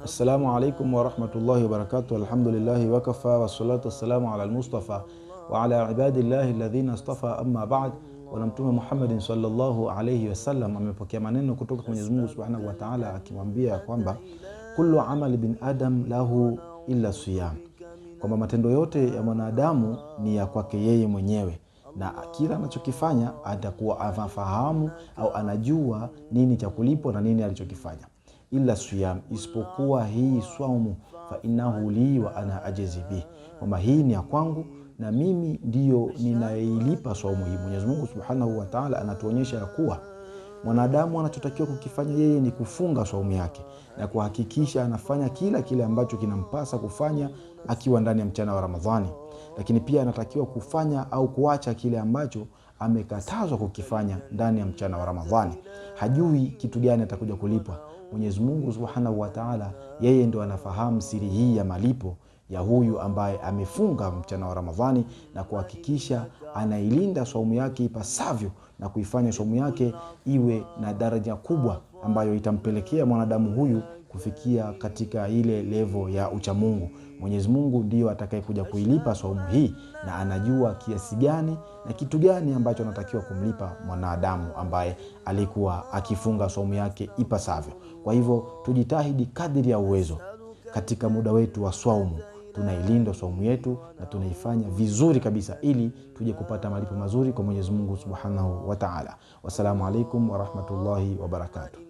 Assalamu alaikum wa rahmatullahi wa barakatuh. Alhamdulillahi wa kafa wa salatu wassalamu ala al-Mustafa wa ala ibadillahi alladhina istafa, amma ba'd. Wa Mtume Muhammad sallallahu alayhi wasallam amepokea maneno kutoka kwa Mwenyezi Mungu Subhanahu wa Ta'ala akimwambia kwamba kullu amali bin adam lahu illa siyam, kwamba matendo yote ya mwanadamu ni ya kwake yeye mwenyewe, na kila anachokifanya atakuwa afahamu au anajua nini cha kulipwa na nini alichokifanya. Illa siyam, isipokuwa hii swaumu, fa innahu li wa ana ajzi bi, kwamba hii ni ya kwangu na mimi ndio ninailipa swaumu hii. Mwenyezi Mungu Subhanahu wa Ta'ala anatuonyesha ya kuwa mwanadamu anachotakiwa kukifanya yeye ni kufunga swaumu yake na kuhakikisha anafanya kile ambacho kinampasa kufanya akiwa ndani ya mchana wa Ramadhani, lakini pia anatakiwa kufanya au kuacha kile ambacho amekatazwa kukifanya ndani ya mchana wa Ramadhani. Hajui kitu gani atakuja kulipwa. Mwenyezi Mungu Subhanahu wa Ta'ala yeye ndo anafahamu siri hii ya malipo ya huyu ambaye amefunga mchana wa Ramadhani na kuhakikisha anailinda saumu yake ipasavyo na kuifanya saumu yake iwe na daraja kubwa ambayo itampelekea mwanadamu huyu kufikia katika ile level ya uchamungu. Mwenyezi Mungu ndio atakayekuja kuilipa saumu hii, na anajua kiasi gani na kitu gani ambacho anatakiwa kumlipa mwanadamu ambaye alikuwa akifunga saumu yake ipasavyo. Kwa hivyo tujitahidi kadiri ya uwezo katika muda wetu wa saumu, tunailinda saumu yetu na tunaifanya vizuri kabisa ili tuje kupata malipo mazuri kwa Mwenyezi Mungu Subhanahu wa Ta'ala. Wassalamu alaikum wa rahmatullahi wa barakatuh.